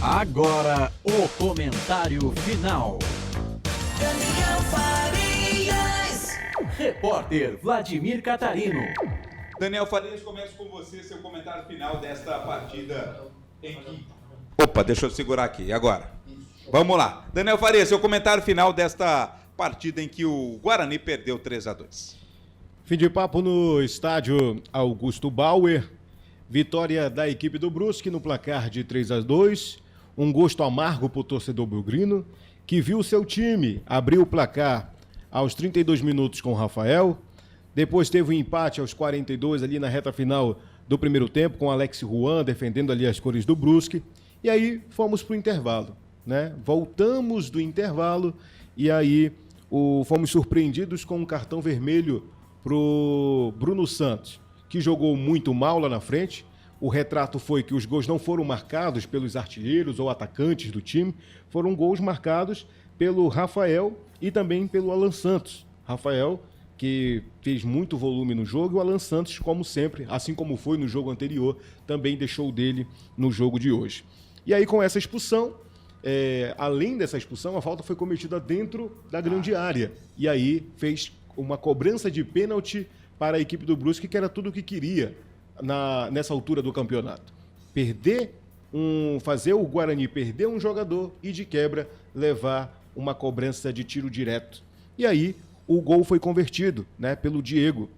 Agora, o comentário final. Daniel Farias. Repórter Vladimir Catarino. Daniel Farias, começo com você, seu comentário final desta partida em que... Opa, deixa eu segurar aqui, agora. Vamos lá. Daniel Farias, seu comentário final desta partida em que o Guarani perdeu 3-2. Fim de papo no estádio Augusto Bauer. Vitória da equipe do Brusque no placar de 3-2. Um gosto amargo para o torcedor bugrino, que viu seu time abrir o placar aos 32 minutos com o Rafael. Depois teve um empate aos 42 ali na reta final do primeiro tempo, com o Alex Juan defendendo ali as cores do Brusque. E aí fomos para o intervalo, né? Voltamos do intervalo e aí fomos surpreendidos com um cartão vermelho pro Bruno Santos, que jogou muito mal lá na frente. O retrato foi que os gols não foram marcados pelos artilheiros ou atacantes do time, foram gols marcados pelo Rafael e também pelo Alan Santos. Rafael, que fez muito volume no jogo, e o Alan Santos, como sempre, assim como foi no jogo anterior, também deixou dele no jogo de hoje. E aí, com essa expulsão, além dessa expulsão, a falta foi cometida dentro da grande área. E aí fez uma cobrança de pênalti para a equipe do Brusque, que era tudo o que queria nessa altura do campeonato. Fazer o Guarani perder um jogador e, de quebra, levar uma cobrança de tiro direto. E aí, o gol foi convertido, né, pelo Diego.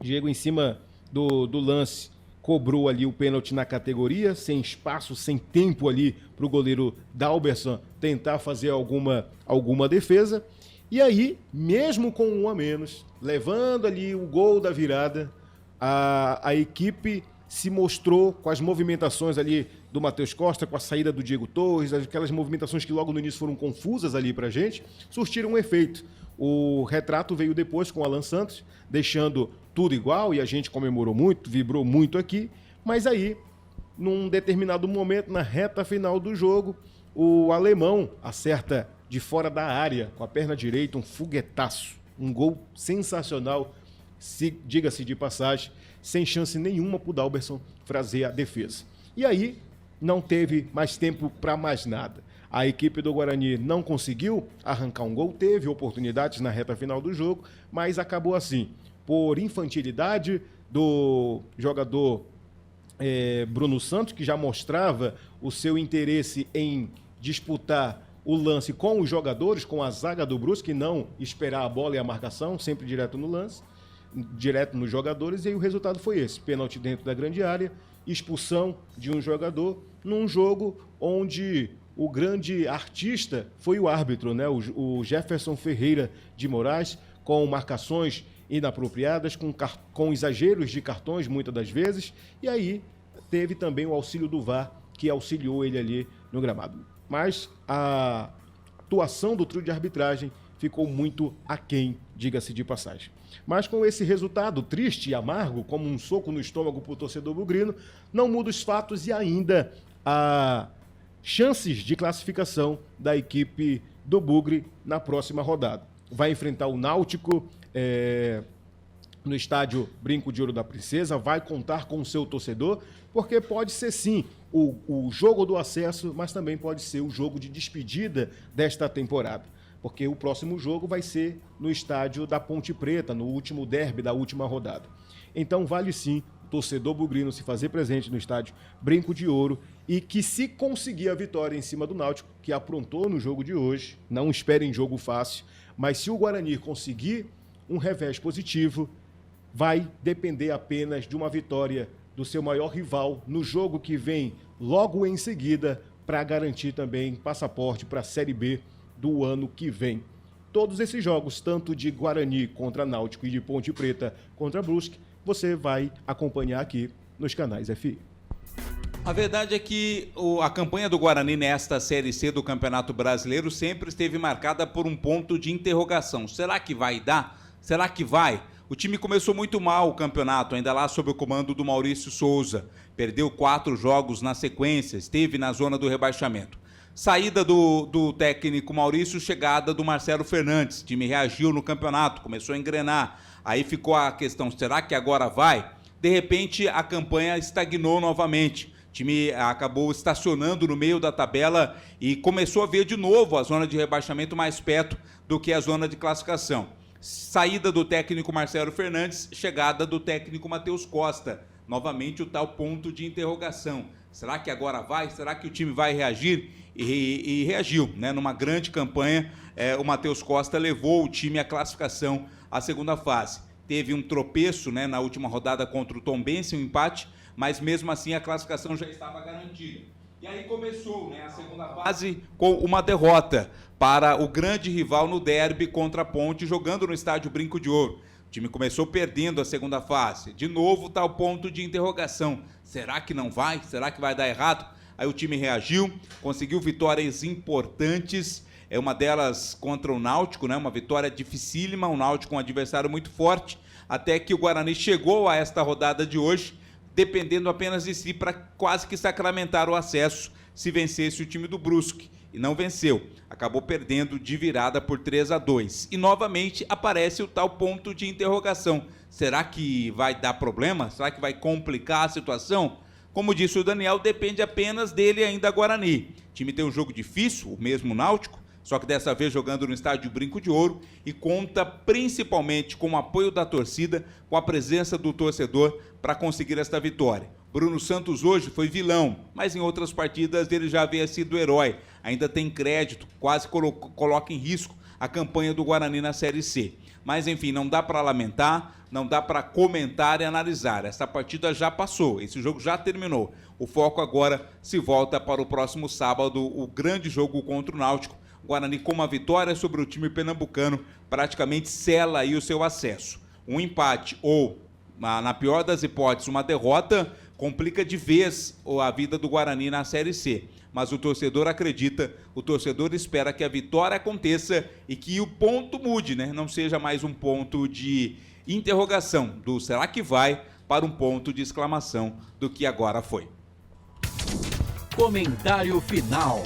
Diego, em cima do lance, cobrou ali o pênalti na categoria, sem espaço, sem tempo ali para o goleiro Dalberson tentar fazer alguma defesa. E aí, mesmo com um a menos, levando ali o gol da virada, a equipe se mostrou com as movimentações ali do Matheus Costa, com a saída do Diego Torres, aquelas movimentações que logo no início foram confusas ali pra gente, surtiram um efeito. O retrato veio depois com o Alan Santos, deixando tudo igual, e a gente comemorou muito, vibrou muito aqui, mas aí, num determinado momento, na reta final do jogo, o alemão acerta de fora da área, com a perna direita, um foguetaço, um gol sensacional, diga-se de passagem, sem chance nenhuma para o Dalberson fazer a defesa. E aí, não teve mais tempo para mais nada. A equipe do Guarani não conseguiu arrancar um gol, teve oportunidades na reta final do jogo, mas acabou assim, por infantilidade do jogador Bruno Santos, que já mostrava o seu interesse em disputar o lance com os jogadores, com a zaga do Brusque, não esperar a bola e a marcação, sempre direto no lance, direto nos jogadores, e aí o resultado foi esse: pênalti dentro da grande área, expulsão de um jogador num jogo onde o grande artista foi o árbitro, né? O Jefferson Ferreira de Moraes, com marcações inapropriadas, com exageros de cartões muitas das vezes, e aí teve também o auxílio do VAR, que auxiliou ele ali no gramado. Mas a atuação do trio de arbitragem ficou muito aquém, diga-se de passagem. Mas com esse resultado triste e amargo, como um soco no estômago para o torcedor bugrino, não muda os fatos e ainda há chances de classificação da equipe do Bugre na próxima rodada. Vai enfrentar o Náutico no estádio Brinco de Ouro da Princesa, vai contar com o seu torcedor, porque pode ser sim o jogo do acesso, mas também pode ser o jogo de despedida desta temporada, porque o próximo jogo vai ser no estádio da Ponte Preta, no último derby da última rodada. Então vale sim o torcedor bugrino se fazer presente no estádio Brinco de Ouro, e que, se conseguir a vitória em cima do Náutico, que aprontou no jogo de hoje, não esperem jogo fácil, mas se o Guarani conseguir um revés positivo, vai depender apenas de uma vitória do seu maior rival no jogo que vem logo em seguida, para garantir também passaporte para a Série B do ano que vem. Todos esses jogos, tanto de Guarani contra Náutico e de Ponte Preta contra Brusque, você vai acompanhar aqui nos canais FI. A verdade é que a campanha do Guarani nesta Série C do Campeonato Brasileiro sempre esteve marcada por um ponto de interrogação. Será que vai dar? Será que vai? O time começou muito mal o campeonato, ainda lá sob o comando do Maurício Souza. Perdeu 4 jogos na sequência, esteve na zona do rebaixamento. Saída do técnico Maurício, chegada do Marcelo Fernandes. O time reagiu no campeonato, começou a engrenar. Aí ficou a questão, será que agora vai? De repente, a campanha estagnou novamente. O time acabou estacionando no meio da tabela e começou a ver de novo a zona de rebaixamento mais perto do que a zona de classificação. Saída do técnico Marcelo Fernandes, chegada do técnico Matheus Costa. Novamente o tal ponto de interrogação. Será que agora vai? Será que o time vai reagir? E reagiu, né? Numa grande campanha, o Matheus Costa levou o time à classificação à segunda fase. Teve um tropeço, né, na última rodada contra o Tombense, um empate, mas mesmo assim a classificação já estava garantida. E aí começou, né, a segunda fase com uma derrota para o grande rival no derby contra a Ponte, jogando no estádio Brinco de Ouro. O time começou perdendo a segunda fase. De novo, tal ponto de interrogação. Será que não vai? Será que vai dar errado? Aí o time reagiu, conseguiu vitórias importantes. É uma delas contra o Náutico, né? Uma vitória dificílima, o Náutico um adversário muito forte, até que o Guarani chegou a esta rodada de hoje, dependendo apenas de si para quase que sacramentar o acesso se vencesse o time do Brusque. E não venceu. Acabou perdendo de virada por 3-2. E novamente aparece o tal ponto de interrogação. Será que vai dar problema? Será que vai complicar a situação? Como disse o Daniel, depende apenas dele ainda Guarani. O time tem um jogo difícil, o mesmo Náutico, só que dessa vez jogando no estádio Brinco de Ouro, e conta principalmente com o apoio da torcida, com a presença do torcedor para conseguir esta vitória. Bruno Santos hoje foi vilão, mas em outras partidas ele já havia sido herói. Ainda tem crédito, quase coloca em risco a campanha do Guarani na Série C. Mas enfim, não dá para lamentar, não dá para comentar e analisar. Essa partida já passou, esse jogo já terminou. O foco agora se volta para o próximo sábado, o grande jogo contra o Náutico. O Guarani, com uma vitória sobre o time pernambucano, praticamente sela aí o seu acesso. Um empate ou, na pior das hipóteses, uma derrota, complica de vez a vida do Guarani na Série C. Mas o torcedor acredita, o torcedor espera que a vitória aconteça e que o ponto mude, né? Não seja mais um ponto de interrogação do será que vai para um ponto de exclamação do que agora foi. Comentário final.